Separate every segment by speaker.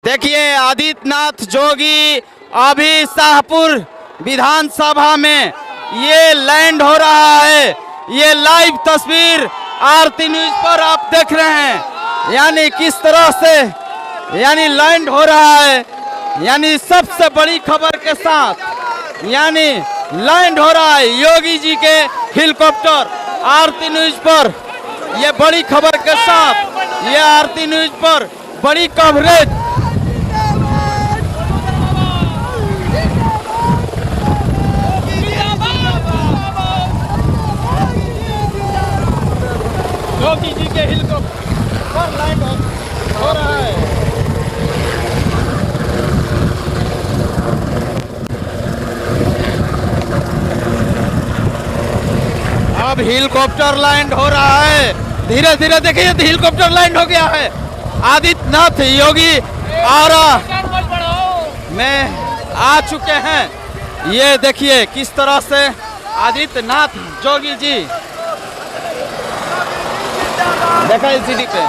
Speaker 1: देखिए आदित्यनाथ जोगी अभी शाहपुर विधानसभा में ये लैंड हो रहा है। ये लाइव तस्वीर आरती न्यूज पर आप देख रहे हैं, यानी किस तरह से यानी लैंड हो रहा है, यानी सबसे बड़ी खबर के साथ यानी लैंड हो रहा है योगी जी के हेलीकॉप्टर आरती न्यूज पर। ये बड़ी खबर के साथ ये आरती न्यूज पर बड़ी कवरेज। योगी जी के हेलीकॉप्टर लैंड हो रहा है। अब हेलीकॉप्टर लैंड हो रहा है, धीरे धीरे देखिए हेलीकॉप्टर लैंड हो गया है। आदित्यनाथ योगी और में आ चुके हैं। ये देखिए किस तरह से आदित्यनाथ जोगी जी देखा एलसीडी पे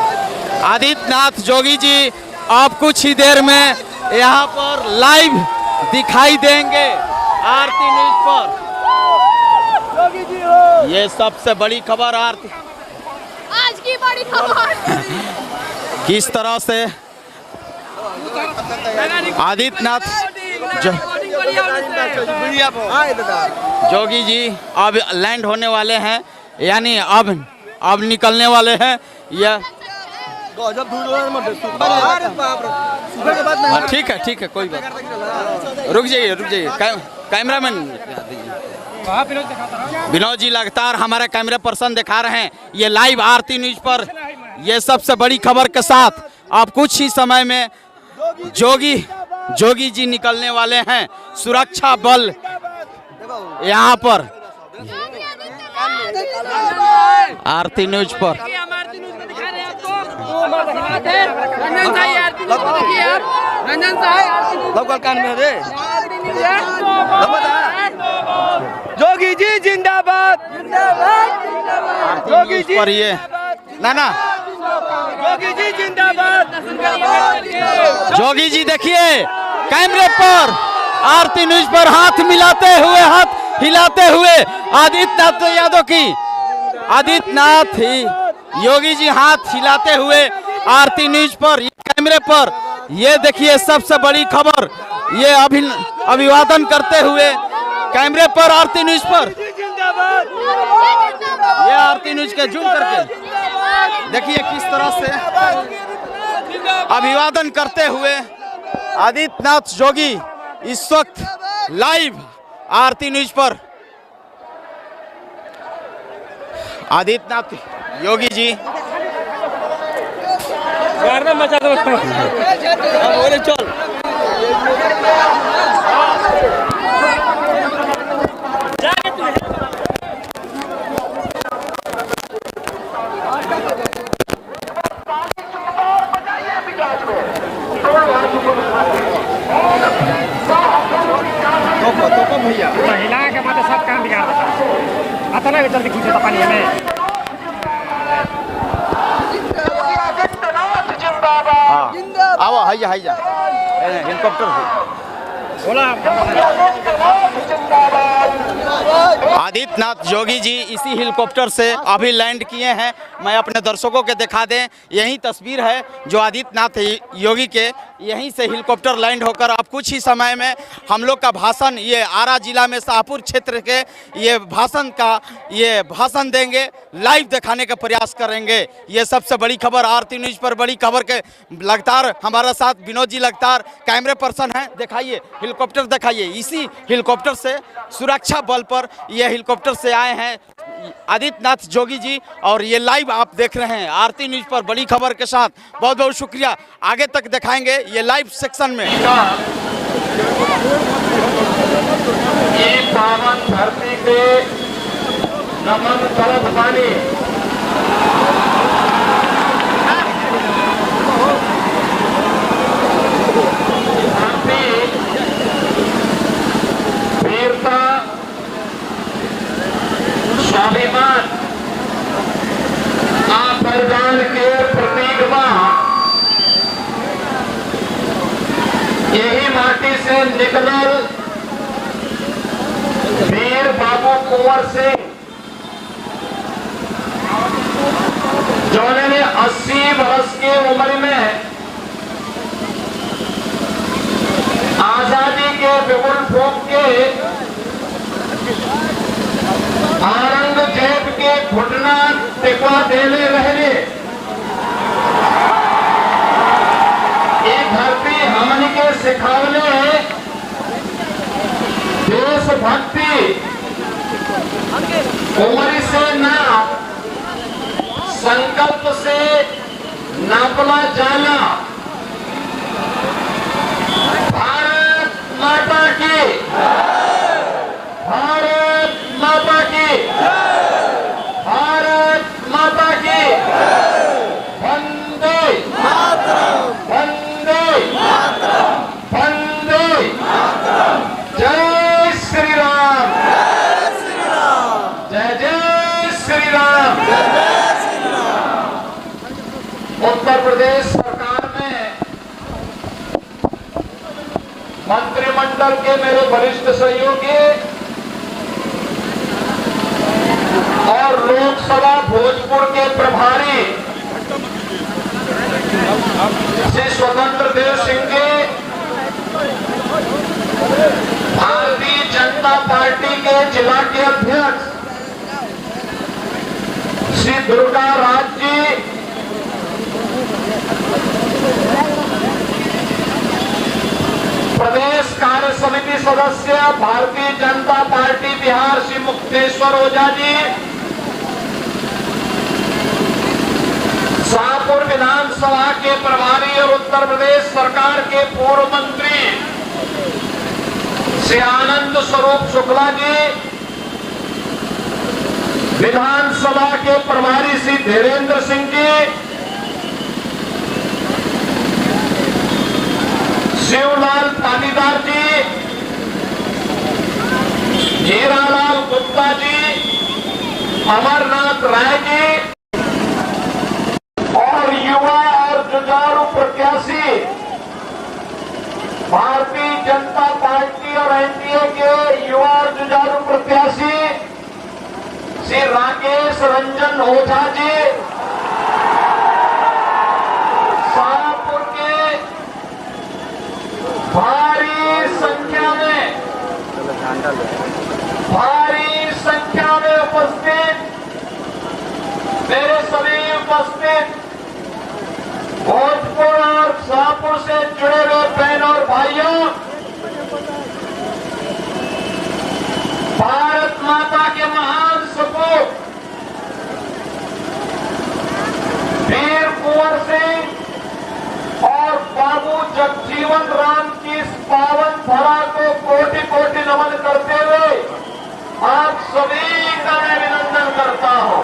Speaker 1: आदित्यनाथ जोगी जी अब कुछ ही देर में यहाँ पर लाइव दिखाई देंगे आरती न्यूज पर। ये सबसे बड़ी खबर आरती
Speaker 2: आज की बड़ी खबर
Speaker 1: किस तरह से आदित्यनाथ जोगी जी अब लैंड होने वाले हैं, यानी अब निकलने वाले हैं। यह ठीक है कोई बात। रुक जाइए कैमरामैन विनोद जी लगातार हमारे कैमरा पर्सन दिखा रहे हैं ये लाइव आरती न्यूज पर। ये सबसे बड़ी खबर के साथ अब कुछ ही समय में जोगी जी निकलने वाले हैं। सुरक्षा बल यहाँ पर आरती न्यूज पर
Speaker 3: जोगी जी जिंदाबाद
Speaker 1: जोगी जी पर ये ना
Speaker 3: जोगी जी जिंदाबाद।
Speaker 1: जोगी जी देखिए कैमरे पर आरती न्यूज पर हाथ मिलाते हुए हाथ हिलाते हुए आदित्यनाथ यादव की आदित्यनाथ योगी जी हाथ हिलाते हुए आरती न्यूज पर कैमरे पर। ये देखिए सबसे बड़ी खबर ये अभिवादन करते हुए कैमरे पर आरती न्यूज पर। ये आरती न्यूज के जूम करके देखिए किस तरह से अभिवादन करते हुए आदित्यनाथ जोगी इस वक्त लाइव आरती न्यूज पर। आदित्यनाथ योगी जी चल
Speaker 3: भैया महिला के माते सब काम बिगाड़ देता अतना के जल्दी खींचता पानी में।
Speaker 1: आओ हाइजा हेलीकॉप्टर आदित्यनाथ जोगी जी इसी हेलीकॉप्टर से अभी लैंड किए हैं। मैं अपने दर्शकों के दिखा दें, यही तस्वीर है जो आदित्यनाथ योगी के यहीं से हेलीकॉप्टर लैंड होकर अब कुछ ही समय में हम लोग का भाषण ये आरा जिला में शाहपुर क्षेत्र के ये भाषण देंगे, लाइव दिखाने का प्रयास करेंगे। ये सबसे बड़ी खबर आरती न्यूज पर बड़ी खबर के लगातार हमारा साथ विनोद जी लगातार कैमरे पर्सन हैं। दिखाइए हेलीकॉप्टर दिखाइए, इसी हेलीकॉप्टर से सुरक्षा बल पर ये हेलीकॉप्टर से आए हैं आदित्यनाथ जोगी जी और ये लाइव आप देख रहे हैं आरती न्यूज पर बड़ी खबर के साथ। बहुत बहुत शुक्रिया, आगे तक दिखाएंगे ये लाइव सेक्शन में।
Speaker 4: ये पावन धरती पे नमन तरफ पानी वीरता स्वाभिमान आप बलिदान के प्रतीक यही माटी से निकलल वीर बाबू कुंवर सिंह जिन्होंने 80 वर्ष की उम्र में आजादी के बिगुल फूंक के औरंगजेब के घुटना टिकवा देने रहने ये धरती हमन के सिखावने देशभक्ति उम्र से ना संकल्प से नापला जाना। भारत माता की, भारत माता की, भारत माता की, वंदे वंदे वंदे, जय श्री राम, जय जय श्री राम। उत्तर प्रदेश सरकार में मंत्रिमंडल के मेरे वरिष्ठ सहयोगी और लोकसभा भोजपुर के प्रभारी श्री स्वतंत्र देव सिंह जी, भारतीय जनता पार्टी के जिला के अध्यक्ष श्री दुर्गा राज जी, प्रदेश कार्य समिति सदस्य भारतीय जनता पार्टी बिहार श्री मुक्तेश्वर ओझा जी, शाहपुर विधानसभा के प्रभारी और उत्तर प्रदेश सरकार के पूर्व मंत्री श्री आनंद स्वरूप शुक्ला जी, विधानसभा के प्रभारी श्री धीरेन्द्र सिंह जी, शिवलाल पाटीदार जी, हीरालाल गुप्ता जी, अमरनाथ राय जी और युवा और जुझारू प्रत्याशी भारतीय जनता पार्टी और एनडीए के युवा और जुझारू प्रत्याशी श्री राकेश रंजन ओझा जी, शाहपुर के भारी संख्या में उपस्थित मेरे सभी उपस्थित भोजपुर और शाहपुर से जुड़े हुए बहन और भाइयों, भारत माता के महान सपूत वीर कुंवर सिंह और बाबू जगजीवन राम की इस पावन धरा को कोटि कोटि नमन करते हुए आप सभी का मैं अभिनंदन करता हूं।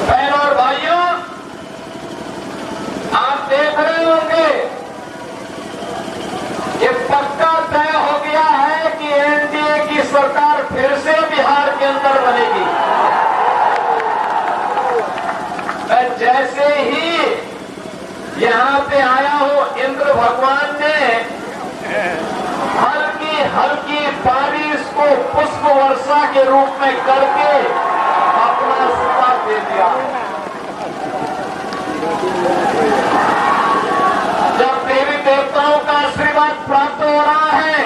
Speaker 4: बहनों और भाइयों, आप देख रहे होंगे ये पक्का तय हो गया है कि एनडीए की सरकार फिर से बिहार के अंदर बनेगी। मैं जैसे ही यहाँ पे आया हूँ, इंद्र भगवान ने हल्की हल्की बारिश को पुष्प वर्षा के रूप में करके अपना साथ दे दिया। जब देवी देवताओं का आशीर्वाद प्राप्त हो रहा है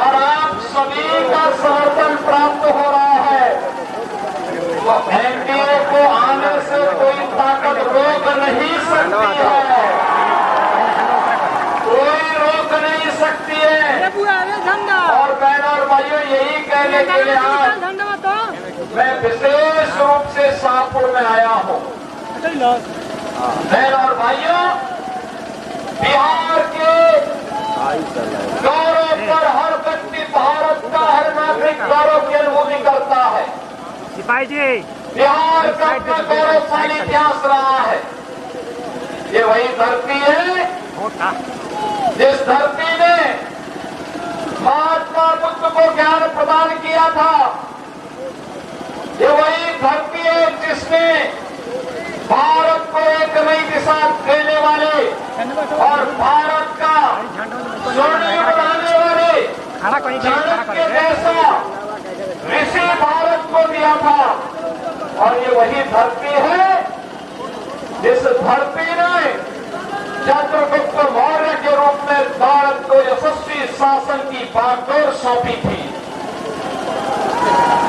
Speaker 4: और आप सभी का समर्थन प्राप्त हो रहा है, तो एनडीए को आने से कोई ताकत रोक नहीं सकती है, कोई रोक नहीं सकती है। और बहनों और भाइयों, यही कहने के लिए आज मैं विशेष रूप से शाहपुर में आया हूँ। बहनों और भाइयों, बिहार के गौरव पर हर व्यक्ति, भारत का हर नागरिक गौरव की अनुभूति करता है।
Speaker 3: सिपाही जी,
Speaker 4: बिहार का अपना गौरवशाली इतिहास रहा है। ये वही धरती है जिस धरती ने महात्मा बुद्ध को ज्ञान प्रदान किया था। ये वही धरती है जिसने भारत को एक नई दिशा देने वाले और भारत का स्वर्णिम बनाने वाले
Speaker 3: खड़ा कहीं
Speaker 4: चाणक्य जैसा ऋषि भारत को दिया था। और ये वही धरती है जिस धरती ने चंद्रगुप्त मौर्य के रूप में भारत को यशस्वी शासन की बागडोर सौंपी थी।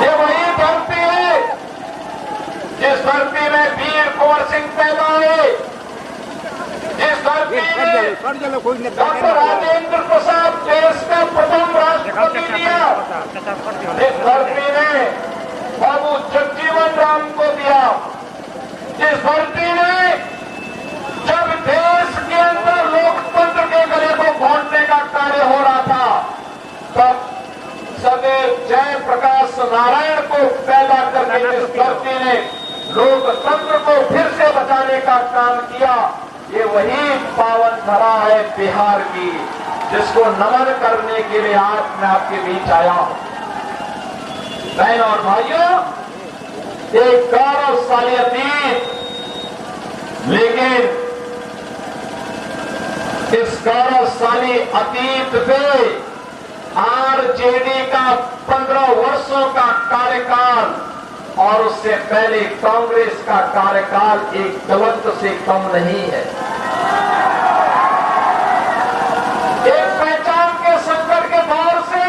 Speaker 4: ये वही धरती है जिस धरती में वीर कुंवर सिंह पैदा हुए, जिस धरती में डॉक्टर राजेंद्र प्रसाद देश का प्रथम राष्ट्रपति दिया, जिस धरती ने बाबू जगजीवन राम को दिया, जिस धरती ने जब देश के अंदर लोकतंत्र के गले को घोंटने का कार्य हो रहा था, तब सदैव जयप्रकाश नारायण को पैदा करके जिस धरती ने लोकतंत्र को फिर से बचाने का काम किया, ये वही पावन धरा है बिहार की, जिसको नमन करने के लिए आज मैं आपके बीच आया हूं। बहनों और भाइयों, एक गौरवशाली अतीत, लेकिन इस गौरवशाली अतीत पे आरजेडी का 15 वर्षों का कार्यकाल और उससे पहले कांग्रेस का कार्यकाल एक गलत से कम नहीं है। एक पहचान के संकट के दौर से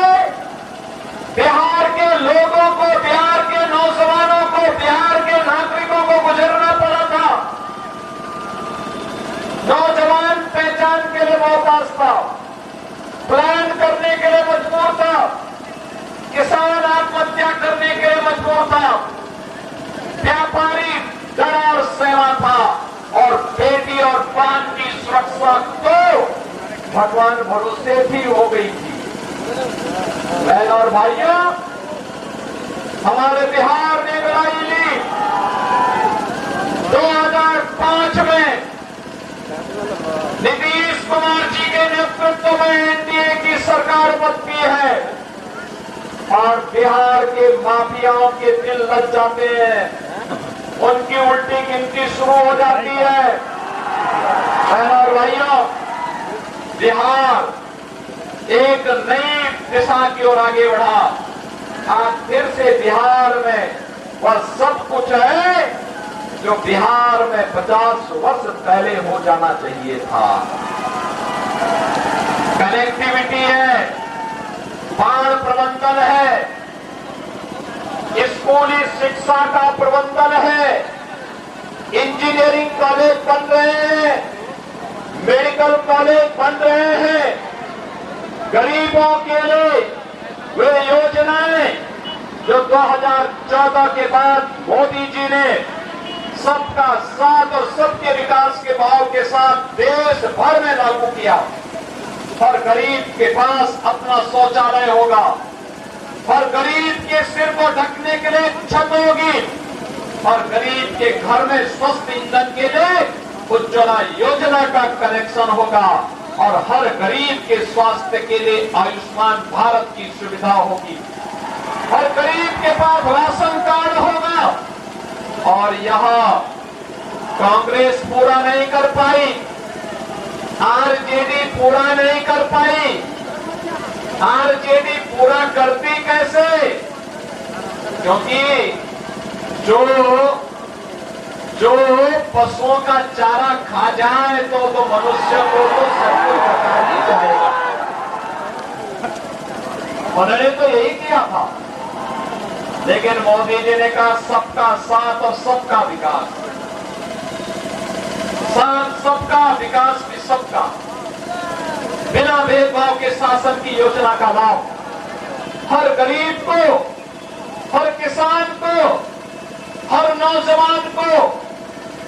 Speaker 4: बिहार के लोगों को, बिहार के नौजवानों को, बिहार के नागरिकों को गुजरना पड़ा था। नौजवान पहचान के लिए मोहताज था, प्लान करने के लिए मजबूर था, किसान आत्महत्या करने के लिए मजबूर था, व्यापारी डर और सेवा था, और बेटी और पान की सुरक्षा तो भगवान भरोसे भी हो गई थी। बहन और भाइयों, हमारे बिहार ने लड़ाई ली 2005 में नीतीश कुमार जी के नेतृत्व में एनडीए की सरकार बनती है और बिहार के माफियाओं के दिल लग जाते हैं, उनकी उल्टी गिनती शुरू हो जाती है। बहनों और भाइयों, बिहार एक नई दिशा की ओर आगे बढ़ा। आज फिर से बिहार में वह सब कुछ है जो बिहार में 50 वर्ष पहले हो जाना चाहिए था। कनेक्टिविटी है, बाढ़ प्रबंधन है, स्कूली शिक्षा का प्रबंधन है, इंजीनियरिंग कॉलेज बन रहे हैं, मेडिकल कॉलेज बन रहे हैं, गरीबों के लिए वे योजनाएं जो 2014 के बाद मोदी जी ने सबका साथ और सबके विकास के भाव के साथ देश भर में लागू किया। हर गरीब के पास अपना शौचालय होगा, हर गरीब के सिर को ढकने के लिए छत होगी, हर गरीब के घर में स्वस्थ ईंधन के लिए उज्ज्वला योजना का कनेक्शन होगा, और हर गरीब के स्वास्थ्य के लिए आयुष्मान भारत की सुविधा होगी, हर गरीब के पास राशन कार्ड होगा। और यहाँ कांग्रेस पूरा नहीं कर पाई, आरजेडी पूरा नहीं कर पाई। आरजेडी पूरा करती कैसे? क्योंकि जो पशुओं का चारा खा जाए तो मनुष्य को तो सब कुछ बता ही जाएगा। उन्होंने तो यही किया था, लेकिन मोदी जी ने कहा सबका साथ और सबका विकास, साथ सबका विकास भी सबका, बिना भेदभाव के शासन की योजना का लाभ हर गरीब को, हर किसान को, हर नौजवान को,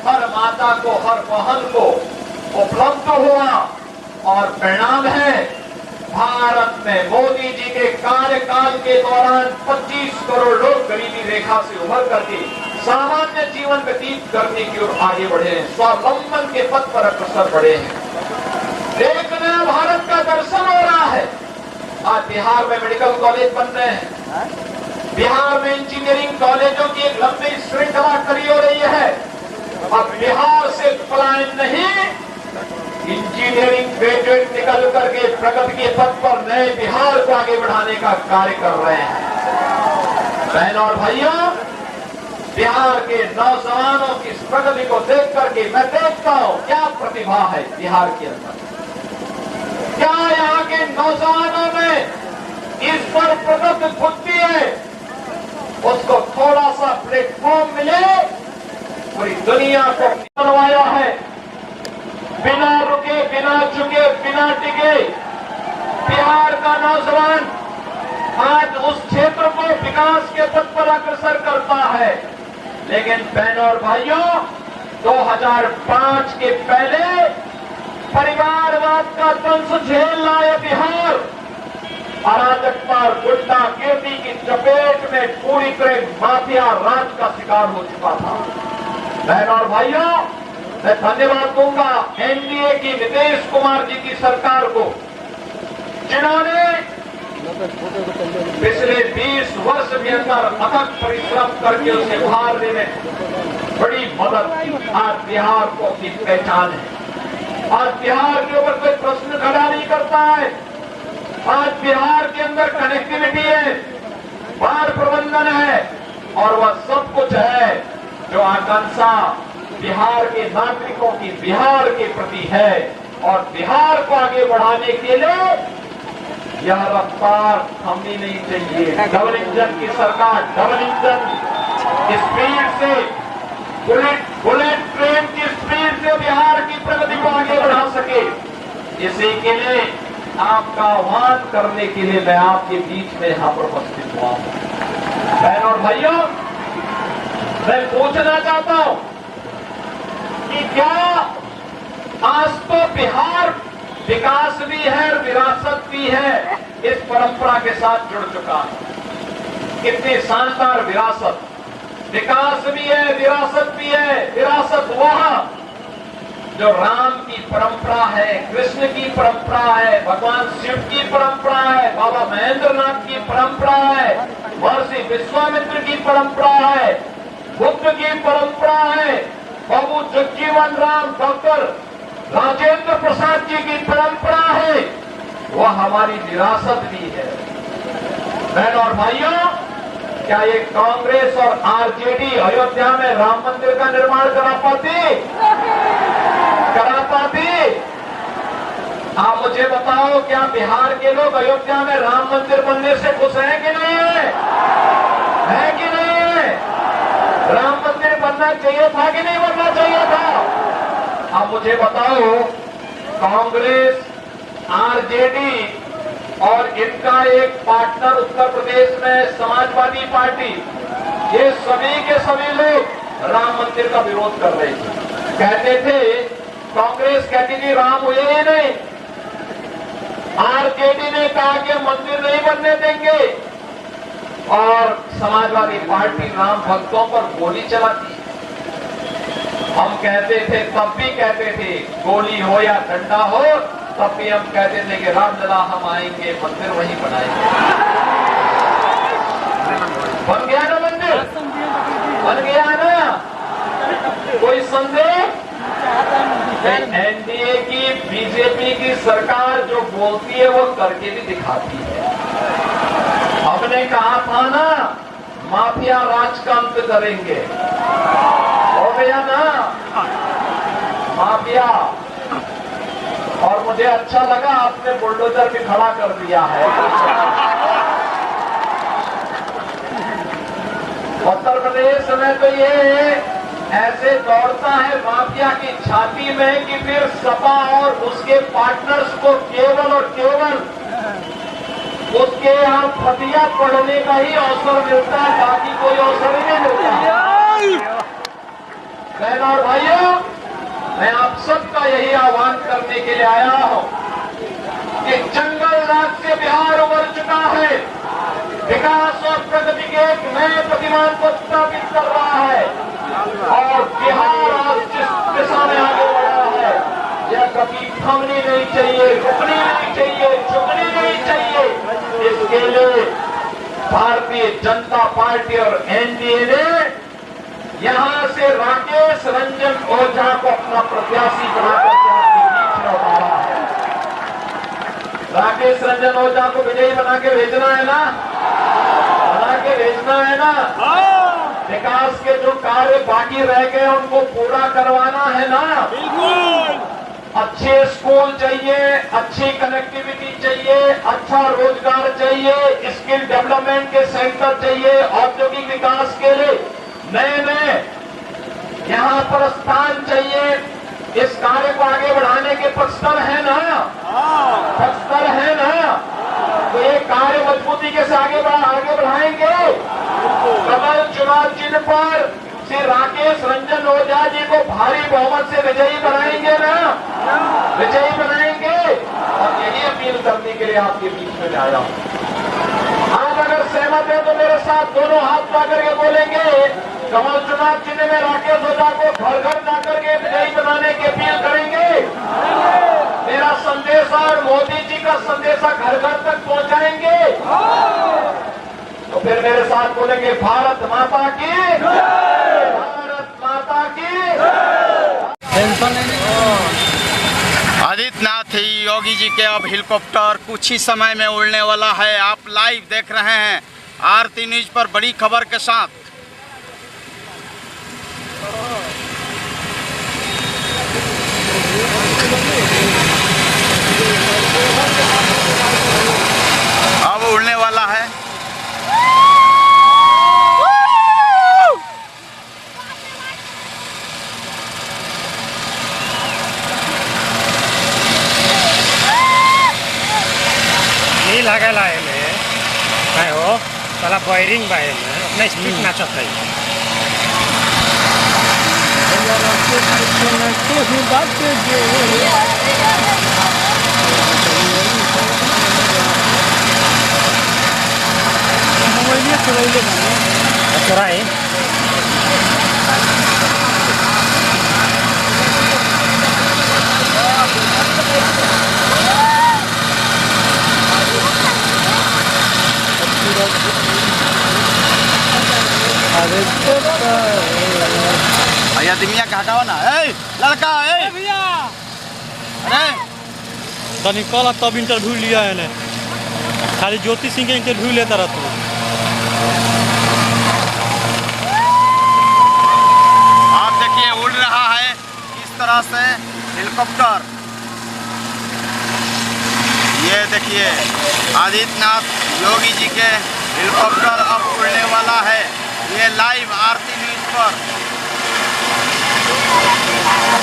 Speaker 4: हर माता को, हर बहन को उपलब्ध हुआ। और परिणाम है, भारत में मोदी जी के कार्यकाल के दौरान 25 करोड़ लोग गरीबी रेखा से उभर करके सामान्य जीवन व्यतीत करने की ओर आगे बढ़े हैं, स्वावलंबन के पथ पर अग्रसर बढ़े हैं। एक नया भारत का दर्शन हो रहा है। आज बिहार में मेडिकल कॉलेज बन रहे हैं, बिहार में इंजीनियरिंग कॉलेजों की एक लंबी श्रृंखला खड़ी हो रही है। अब बिहार से पलायन नहीं, इंजीनियरिंग करके प्रगति के पथ पर नए बिहार को आगे बढ़ाने का कार्य कर रहे हैं। बहनों और भाइयों, बिहार के नौजवानों की इस प्रगति को देख करके मैं देखता हूं क्या प्रतिभा है बिहार के अंदर, क्या यहाँ के नौजवानों में इस पर प्रगति बुद्धि है। उसको थोड़ा सा प्लेटफॉर्म मिले, पूरी दुनिया को बनवाया है, बिना रुके, बिना झुके, बिना टिके। बिहार का नौजवान आज उस क्षेत्र को विकास के पथ पर अग्रसर करता है। लेकिन बहनों और भाइयों, 2005 के पहले परिवारवाद का दंश झेल लाए बिहार, अराजकता और गुंडागिर्दी की चपेट में पूरी तरह माफिया राज का शिकार हो चुका था। बहनों और भाइयों, मैं धन्यवाद दूंगा एनडीए की नीतीश कुमार जी की सरकार को, जिन्होंने पिछले 20 वर्ष के अंदर अथक परिश्रम करके उसे उभारने में बड़ी मदद की। आज बिहार को अपनी पहचान है। आज बिहार के ऊपर कोई प्रश्न खड़ा नहीं करता है। आज बिहार के अंदर कनेक्टिविटी है, बाढ़ प्रबंधन है, और वह सब कुछ है जो आकांक्षा बिहार के नागरिकों की बिहार के प्रति है। और बिहार को आगे बढ़ाने के लिए यह रफ्तार थमनी नहीं चाहिए। डबल इंजन की सरकार डबल इंजन स्पीड से, बुलेट ट्रेन की स्पीड से बिहार की प्रगति को आगे बढ़ा सके, इसी के लिए आपका आह्वान करने के लिए मैं आपके बीच में यहां पर उपस्थित हुआ हूं। बहनों और भाइयों, मैं पूछना चाहता हूं कि क्या आज तो बिहार विकास भी है और विरासत भी है, इस परंपरा के साथ जुड़ चुका है। कितनी शानदार विरासत, विकास भी है, विरासत भी है। विरासत वह जो राम की परंपरा है, कृष्ण की परंपरा है, भगवान शिव की परंपरा है, बाबा महेंद्रनाथ की परंपरा है, महर्षि विश्वामित्र की परंपरा है, बुद्ध की परंपरा है, बाबू जगजीवन राम, डॉक्टर राजेंद्र प्रसाद जी की परंपरा है। वह हमारी विरासत भी है। बहनों और भाइयों, क्या ये कांग्रेस और आरजेडी अयोध्या में राम मंदिर का निर्माण करा पाती? आप मुझे बताओ, क्या बिहार के लोग अयोध्या में राम मंदिर बनने से खुश हैं कि नहीं है कि नहीं है? राम मंदिर बनना चाहिए था कि नहीं बनना चाहिए था? आप मुझे बताओ, कांग्रेस, आरजेडी और इनका एक पार्टनर उत्तर प्रदेश में समाजवादी पार्टी, ये सभी के सभी लोग राम मंदिर का विरोध कर रहे थे। कहते थे, कांग्रेस कहती थी राम हुए ही नहीं, आरजेडी ने कहा कि मंदिर नहीं बनने देंगे, और समाजवादी पार्टी राम भक्तों पर गोली चलाती। हम कहते थे, तब भी कहते थे, गोली हो या डंडा हो, तब भी हम कहते थे कि रामलला हम आएंगे, मंदिर वहीं बनाएंगे। बन गया ना मंदिर? बन गया ना? कोई संदेह? एनडीए की, बीजेपी की सरकार जो बोलती है वो करके भी दिखाती है। हमने कहा था ना, माफिया राज का अंत करेंगे, हो गया ना माफिया। और मुझे अच्छा लगा आपने बुलडोजर भी खड़ा कर दिया है। उत्तर प्रदेश में तो ये ऐसे दौड़ता है माफिया की छाती में कि फिर सपा और उसके पार्टनर्स को केवल और केवल उसके यहाँ फतिया पढ़ने का ही अवसर मिलता है, बाकी कोई अवसर ही नहीं मिलता। बहनों और भाइयों, मैं आप सबका यही आह्वान करने के लिए आया हूं कि जंगल राज से बिहार उभर चुका है, विकास और प्रगति के एक नए प्रतिमान को स्थापित कर रहा है, और बिहार आज जिस दिशा में आगे बढ़ा है, यह कभी थमनी नहीं चाहिए, रुकनी नहीं चाहिए, झुकनी नहीं चाहिए। इसके लिए भारतीय जनता पार्टी और एनडीए ने यहां से राकेश रंजन ओझा को अपना प्रत्याशी बनाकर आपके बीच में उतारा है। राकेश रंजन ओझा को विजयी बना के भेजना है ना, बना के भेजना है ना। विकास के जो कार्य बाकी रह गए उनको पूरा करवाना है ना। अच्छे स्कूल चाहिए, अच्छी कनेक्टिविटी चाहिए, अच्छा रोजगार चाहिए, स्किल डेवलपमेंट के सेंटर चाहिए, औद्योगिक विकास के लिए नए नए यहाँ पर स्थान चाहिए। इस कार्य को आगे बढ़ाने के पक्षधर है ना, पक्षधर है ना। तो ये कार्य मजबूती के से आगे बढ़ाएंगे। कमल चुनाव चिन्ह पर श्री राकेश रंजन ओझा जी को भारी बहुमत से विजयी बनाएंगे ना, विजयी बनाएंगे। और यही अपील करने के लिए आपके बीच में आया हूं। आप अगर सहमत है तो मेरे साथ दोनों हाथ ला करके बोलेंगे, कमल चुनाव चिन्ह में राकेश ओझा को घर घर जाकर के विजयी बनाने की अपील करेंगे। मेरा संदेशा और मोदी जी का संदेशा घर घर तक पहुंचाएंगे। तो फिर मेरे साथ बोलेंगे, भारत माता की, भारत माता की।
Speaker 1: आदित्यनाथ योगी जी के अब हेलीकॉप्टर कुछ ही समय में उड़ने वाला है। आप लाइव देख रहे हैं आरती न्यूज पर बड़ी खबर के साथ। अब उड़ने वाला है।
Speaker 3: ये लागल है में काय हो साला वायरिंग बा में अपना स्पीड नाचत है। चुराए
Speaker 1: भैया दिमिया का हटाओ ना। ए लड़का, ए भैया, अरे
Speaker 5: तनी कल तब इंटरव्यू लिया है ने, खाली ज्योति सिंह के इंटरव्यू लेता रहता हूँ।
Speaker 1: आप देखिए उड़ रहा है इस तरह से हेलीकॉप्टर। ये देखिए आदित्यनाथ योगी जी के हेलीकॉप्टर अब उड़ने वाला है। ये लाइव आरती न्यूज पर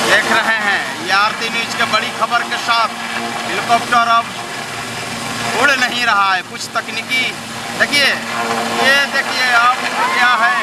Speaker 1: देख रहे हैं। ये आरती न्यूज के बड़ी खबर के साथ हेलीकॉप्टर अब उड़ नहीं रहा है। कुछ तकनीकी देखिए, ये देखिए अब उड़ गया है।